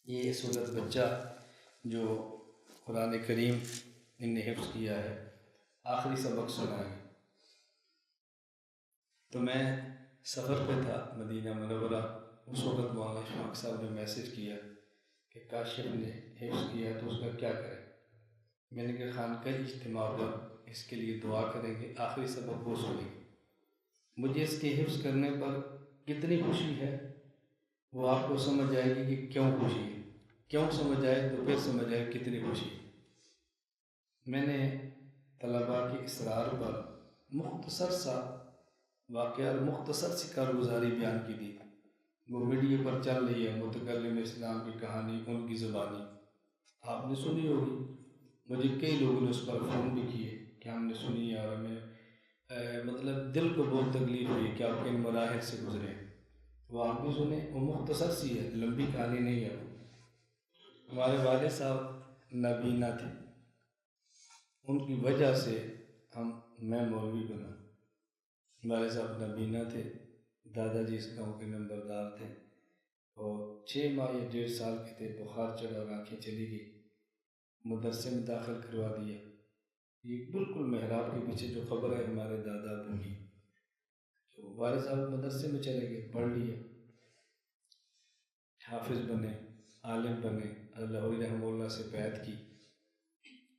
یہ صورت بچہ جو قرآن کریم ان نے حفظ کیا ہے، آخری سبق سنا ہے۔ تو میں سفر پہ تھا مدینہ منورہ، اس وقت مولانا اشفاق صاحب نے میسج کیا کہ کاشف نے حفظ کیا تو اس کا کیا کریں۔ میں نے کہا خانقاہ اجتماع پر اس کے لیے دعا کریں گے، آخری سبق وہ سنیں گے۔ مجھے اس کے حفظ کرنے پر کتنی خوشی ہے وہ آپ کو سمجھ آئے گی کہ کیوں خوشی ہے۔ کیوں سمجھ آئے تو پھر سمجھ آئے کتنی خوشی ہے۔ میں نے طلباء کے اصرار پر مختصر سا واقعہ اور مختصر سی کارگزاری بیان کی دی۔ وہ میڈیا پر چل رہی ہے، متکلم اسلام کی کہانی ان کی زبانی آپ نے سنی ہوگی۔ مجھے کئی لوگوں نے اس پر فون بھی کیے کہ ہم نے سنی ہے اور ہمیں مطلب دل کو بہت تکلیف ہوئی کہ آپ کن مراحل سے گزرے۔ وہ آپ بھی سنیں، وہ مختصر سی ہے، لمبی کہانی نہیں ہے۔ ہمارے والد صاحب نابینا تھے، ان کی وجہ سے میں مولوی بنا۔ ہمارے صاحب نابینا تھے، دادا جی اس گاؤں کے نمبردار تھے، اور 6 ماہ یا 1.5 سال کے تھے، بخار چڑھا اور آنکھیں چلی گئی۔ مدرسے میں داخل کروا دیا۔ یہ بالکل محراب کے پیچھے جو قبر ہے ہمارے دادا ابو کی، تو والد صاحب مدرسے میں چلے گئے، پڑھ لیا، حافظ بنے، عالم بنے، لاہوری رحمہ اللہ سے بیعت کی،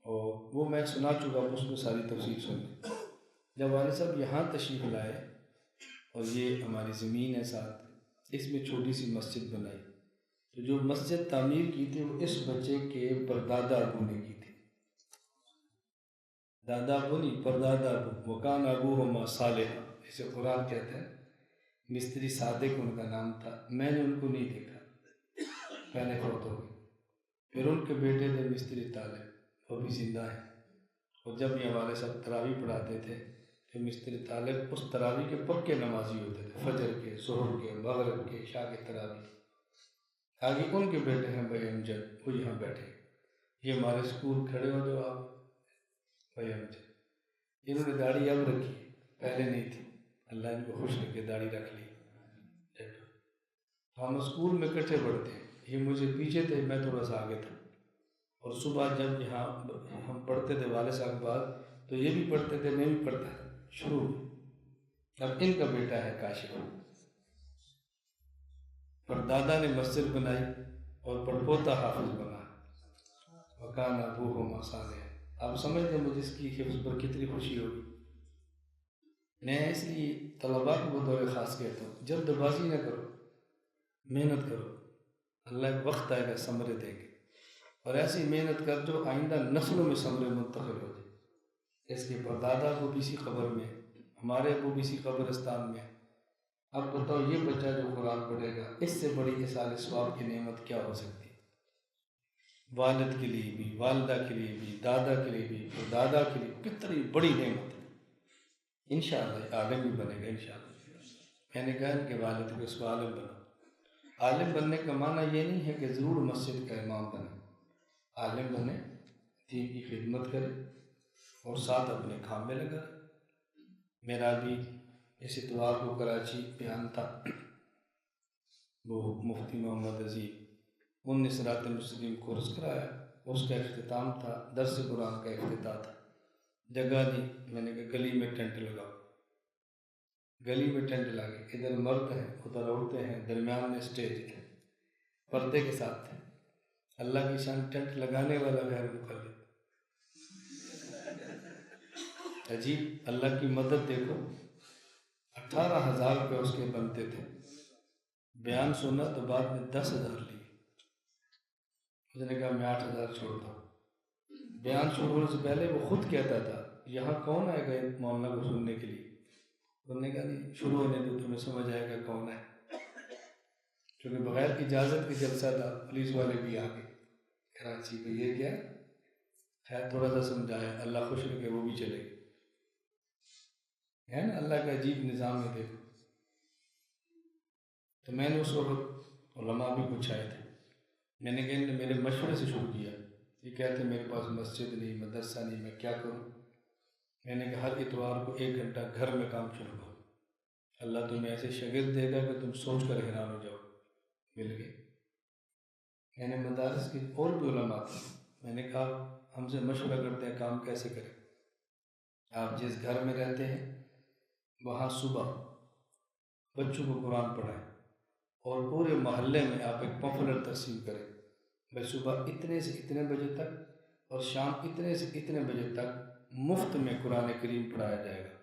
اور وہ میں سنا چکا ہوں، اس میں ساری تفصیل سن لی۔ جب والد صاحب یہاں تشریف لائے اور یہ ہماری زمین ہے ساتھ، اس میں چھوٹی سی مسجد بنائی، تو جو مسجد تعمیر کی تھی وہ اس بچے کے پردادا ابو نے کی تھی۔ دادا ابو نہیں، پردادا ابو، وکان ابوہما صالحا، جسے قرآن کہتا ہے۔ مستری صادق ان کا نام تھا، میں نے ان کو نہیں دیکھا، پہلے فوت ہو گئے۔ پھر ان کے بیٹے تھے مستری طالب، وہ بھی زندہ ہیں، اور جب یہ والد صاحب تراویح پڑھاتے تھے تو مستری طالب اس تراویح کے پکے نمازی ہوتے تھے، فجر کے، ظہر کے، مغرب کے، عشاء کے تراویح۔ آگے ان کے بیٹے ہیں بھائی امجد، وہ یہاں بیٹھے، یہ ہمارے اسکول کھڑے ہو جو آپ بھائی امجد، انہوں نے داڑھی اب رکھی، پہلے نہیں تھی، اللہ ان کو خوش رکھے، داڑھی رکھ لی۔ ہم اسکول میں اکٹھے پڑھتے ہیں، یہ مجھے پیچھے تھے، میں تھوڑا سا آگے تھا، اور صبح جب یہاں ہم پڑھتے تھے والد صاحب کے بعد تو یہ بھی پڑھتے تھے، میں بھی پڑھتا تھا شروع میں۔ اب ان کا بیٹا ہے کاشف، پر دادا نے مسجد بنائی اور پڑپوتا حافظ بنا، وکان ابوہما صالحا۔ آپ سمجھ لیں مجھے اس کی حفظ پر کتنی خوشی ہوگی۔ میں اس لیے طلباء کو بطور خاص کہتا ہوں، جلد بازی نہ کرو، محنت کرو، اللہ ایک وقت آئے گا ثمرے دے گے، اور ایسی محنت کر جو آئندہ نسلوں میں ثمرے منتقل ہو جائے۔ اس کے پردادا ابو بھی اسی قبر میں، ہمارے ابو بھی اسی قبرستان میں۔ اب بتاؤ یہ بچہ جو قرآن پڑھے گا، اس سے بڑی اصال ثواب کی نعمت کیا ہو سکتی ہے؟ والد کے لیے بھی، والدہ کے لیے بھی، دادا کے لیے بھی، دادا کے لیے کتنی بڑی نعمت ہے۔ انشاءاللہ عالم بھی بنے گا انشاءاللہ۔ میں نے کہا کہ والد کو اس کو عالم بنا۔ عالم بننے کا معنی یہ نہیں ہے کہ ضرور مسجد کا امام بنے، عالم بنے، دین کی خدمت کرے اور ساتھ اپنے کام میں لگا۔ میرا بھی اس اتوار کو کراچی بیان تھا، وہ مفتی محمد عزیز، ان نے صراط مستقیم کورس کرایا، اس کا اختتام تھا، درس قرآن کا افتتاح تھا۔ جگہ دی، میں نے کہا گلی میں ٹینٹ لگاؤ، گلی میں ٹینٹ لگے، ادھر مرد ہیں ادھر عورتیں ہیں، درمیان میں اسٹیج ہے، پردے کے ساتھ ہے۔ اللہ کی شان، ٹینٹ لگانے والا غیر مقلد، عجیب اللہ کی مدد دیکھو۔ 18,000 روپے اس کے بنتے تھے، بیان سنا تو بعد میں 10,000 لیے۔ اس نے کہا میں 8,000 چھوڑتا ہوں۔ بیان شروع ہونے سے پہلے وہ خود کہتا تھا یہاں کون آئے گا مولانا کو سننے کے لیے؟ انہوں نے کہا نہیں، شروع ہونے دو تمہیں سمجھ آئے گا کون ہے۔ کیونکہ بغیر اجازت کے جلسہ تھا، پولیس والے بھی آ گئے کراچی کو، یہ کیا خیر تھوڑا سا سمجھایا، اللہ خوش رکھے، وہ بھی چلے گئے۔ ہے نا اللہ کا عجیب نظام ہے، دیکھو۔ تو میں نے اس وقت، علماء بھی کچھ آئے تھے، میں نے کہا میرے مشورے سے شروع کیا، یہ کہتے میرے پاس مسجد نہیں، مدرسہ نہیں، میں کیا کروں؟ میں نے کہا ہر اتوار کو 1 گھنٹہ گھر میں کام شروع کرو، اللہ تمہیں ایسے شاگرد دے گا کہ تم سوچ کر حیران ہو جاؤ۔ مل گئے، یعنی مدارس کے اور بھی علماء تھے. میں نے کہا ہم سے مشورہ کرتے ہیں کام کیسے کریں. آپ جس گھر میں رہتے ہیں وہاں صبح بچوں کو قرآن پڑھائیں اور پورے محلے میں آپ ایک پمفلٹ تقسیم کریں. بھائی صبح اتنے سے اتنے بجے تک اور شام اتنے سے اتنے بجے تک مفت میں قرآن کریم پڑھایا جائے گا.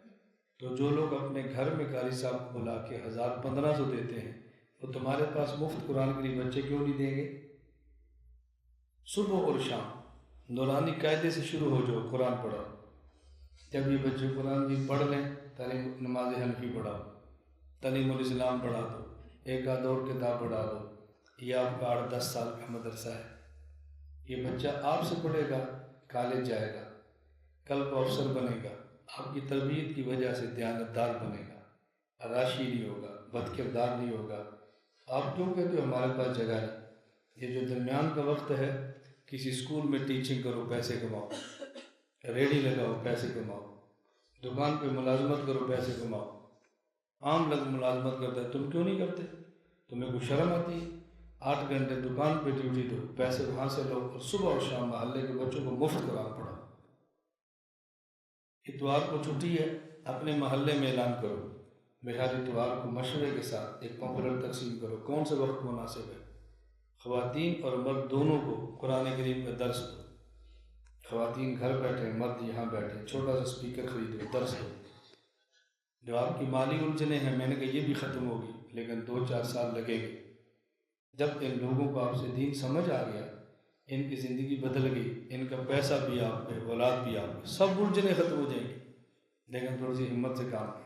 تو جو لوگ اپنے گھر میں قاری صاحب کو بلا کے 1500 دیتے ہیں وہ تمہارے پاس مفت قرآن کریم بچے کیوں نہیں دیں گے؟ صبح اور شام نورانی قاعدے سے شروع ہو جاؤ، قرآن پڑھاؤ. جب یہ بچے قرآن بھی پڑھ لیں تعلیم نماز حنفی پڑھاؤ، تعلیم الاسلام پڑھا دو، ایک آدھ اور کتاب پڑھا دو. یہ آپ کا 8-10 سال کا مدرسہ ہے. یہ بچہ آپ سے پڑھے گا، کالج جائے گا، کل کو افسر بنے گا. آپ کی تربیت کی وجہ سے دیانتدار بنے گا، راشی نہیں ہوگا، بد کردار نہیں ہوگا. آپ کیوں کہتے ہو ہمارے پاس جگہ ہے؟ یہ جو درمیان کا وقت ہے کسی اسکول میں ٹیچنگ کرو، پیسے کماؤ، ریڈی لگاؤ، پیسے کماؤ، دکان پہ ملازمت کرو، پیسے کماؤ. عام لوگ ملازمت کرتا ہے، تم کیوں نہیں کرتے؟ تمہیں کوئی شرم آتی ہے؟ 8 گھنٹے دکان پہ ڈیوٹی دو، پیسے وہاں سے لو اور صبح اور شام محلے کے بچوں کو مفت قرآن پڑھاؤ. اتوار کو چھٹی ہے، اپنے محلے میں اعلان کرو بہار اتوار کو مشورے کے ساتھ ایک پمفلٹ تقسیم کرو کون سے وقت مناسب ہے. خواتین اور مرد دونوں کو قرآن کریم کا درس دو. خواتین گھر بیٹھے، مرد یہاں بیٹھے، چھوٹا سا اسپیکر خریدو، درس دو. جو آپ کی مالی الجھنیں ہیں میں نے کہا یہ بھی ختم ہوگی، لیکن 2-4 سال لگیں گے. جب ان لوگوں کو آپ سے دین سمجھ آ گیا، ان کی زندگی بدل گئی، ان کا پیسہ بھی آپ پہ، اولاد بھی آپ پہ، سب الجھنیں ختم ہو جائیں گی. لیکن تھوڑی سی ہمت سے کام کی.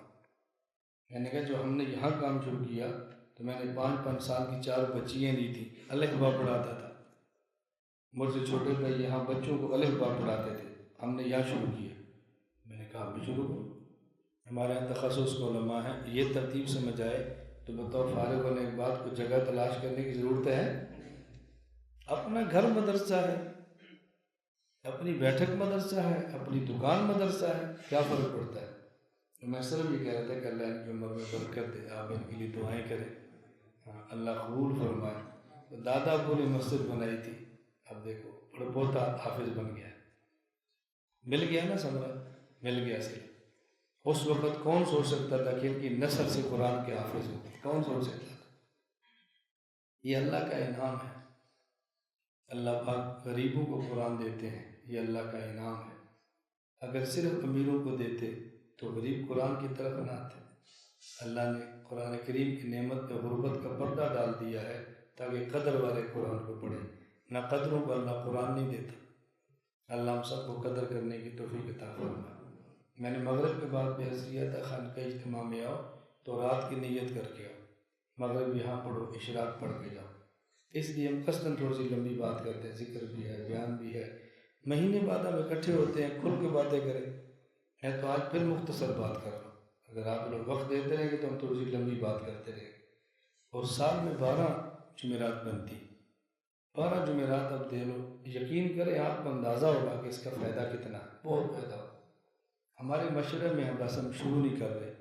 میں نے کہا جو ہم نے یہاں کام شروع کیا تو میں نے 5 سال کی 4 بچیاں دی تھیں، الف با پڑھاتا تھا. مجھ سے چھوٹے بھائی یہاں بچوں کو الف با پڑھاتے تھے، ہم نے یہاں شروع کیا. میں نے کہا آپ بھی شروع کرو. ہمارے یہاں تخصص کے علماء ہیں. یہ ترتیب سمجھ آئے تو بتاؤ فارغ ہونے کے بعد کوئی جگہ تلاش کرنے کی ضرورت ہے؟ اپنا گھر مدرسہ ہے، اپنی بیٹھک مدرسہ ہے، اپنی دکان مدرسہ ہے، کیا فرق پڑتا ہے؟ میں صرف یہ کہہ رہا تھا کہ اللہ ان کی عمر میں برکت دے، آپ ان کے لیے دعائیں کریں، اللہ قبول فرمائے. تو دادا ابو نے مسجد بنائی تھی، اب دیکھو پڑپوتا حافظ بن گیا. مل گیا نا سمرا، مل گیا سر. اس وقت کون سوچ سکتا تھا کہ ان کی نسل سے قرآن کے حافظ ہو؟ کون سوچ سکتا تھا؟ یہ اللہ کا انعام ہے. اللہ پاک غریبوں کو قرآن دیتے ہیں، یہ اللہ کا انعام ہے. اگر صرف امیروں کو دیتے تو غریب قرآن کی طرف نہ آتے. اللہ نے قرآن کریم کی نعمت پہ غربت کا پردہ ڈال دیا ہے تاکہ قدر والے قرآن کو پڑھیں. نہ قدروں کو اللہ قرآن نہیں دیتا. اللہ ہم سب کو قدر کرنے کی توفیق عطا فرمائے. میں نے مغرب کے بعد بھی عرض کیا تھا خانقاہ اجتماع میں آؤ تو رات کی نیت کر کے آؤ، مغرب یہاں پڑھو، اشراق پڑھ کے جاؤ. اس لیے ہم قصداً تھوڑی سی لمبی بات کرتے ہیں، ذکر بھی ہے، بیان بھی ہے. مہینے بعد ہم اکٹھے ہوتے ہیں، کھل کے باتیں کریں. میں تو آج پھر مختصر بات کر رہا ہوں. اگر آپ لوگ وقت دیتے رہیں گے تو ہم تھوڑی سی لمبی بات کرتے رہیں گے. اور سال میں 12 جمعرات بنتی، 12 جمعرات اب دے لو. یقین کریں آپ کو اندازہ ہوگا کہ اس کا فائدہ کتنا ہے. بہت فائدہ ہوگا. ہمارے مشورے میں بس ہم شروع نہیں کر رہے.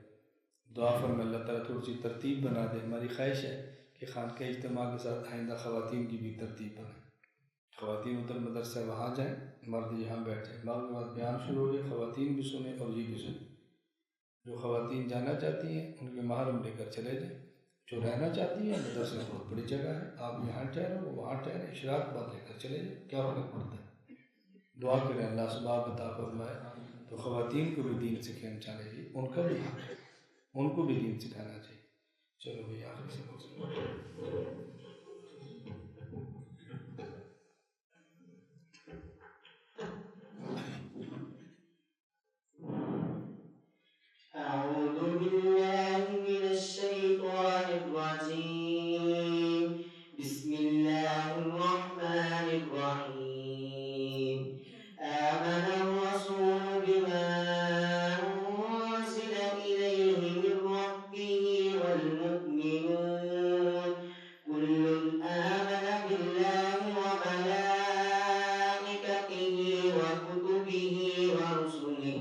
دعا فرمائیں اللہ تعالیٰ تھوڑی سی ترتیب بنا دے. ہماری خواہش ہے کہ خانقاہ اجتماع کے ساتھ آئندہ خواتین کی بھی ترتیب بنے. خواتین ادھر مدرسہ وہاں جائیں، مرد یہاں بیٹھیں. بعد میں بیان شروع ہو جائے، خواتین بھی سنیں اور یہ بھی سنیں. جو خواتین جانا چاہتی ہیں ان کے محرم لے کر چلے جائیں. جو رہنا چاہتی ہیں مدرسے میں بہت بڑی جگہ ہے، آپ یہاں ٹھہرو وہ وہاں ٹھہرے، اشراق بعد لے کر چلے جائیں. کیا فرق پڑتا ہے؟ دعا کریں اللہ ثواب عطا فرمائے. تو خواتین کو بھی دین سکھانا چاہیے، ان کا بھی حق ہے، ان کو بھی دین سکھانا چاہیے. چلو بھائی آخر سے أعوذ بالله من الشيطان الرجيم. بسم الله الرحمن الرحيم. آمن الرسول بما أنزل إليه من ربه والمؤمنون كل آمن بالله وملائكته وكتبه ورسله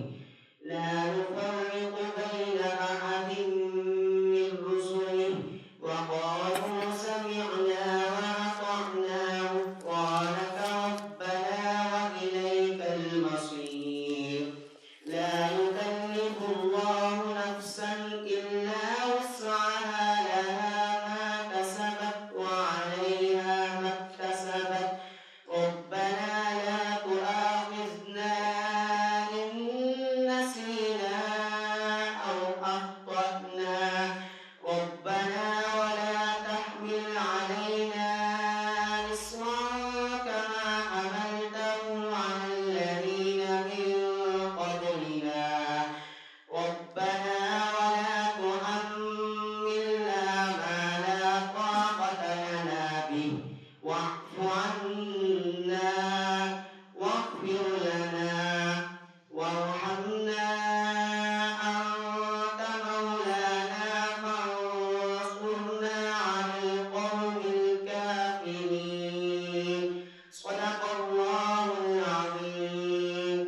لا نفرق بين أحد من رسله وقالوا سمعنا وأطعنا عنا واغفر لنا وارحمنا أنت مولانا فانصرنا على القوم الكافرين صدق الله العظيم.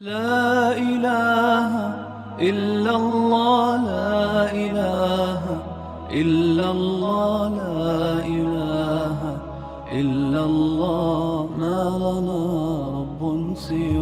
لا إله إلا الله لا إله إلا الله لا إله إلا الله ما لنا رب سواه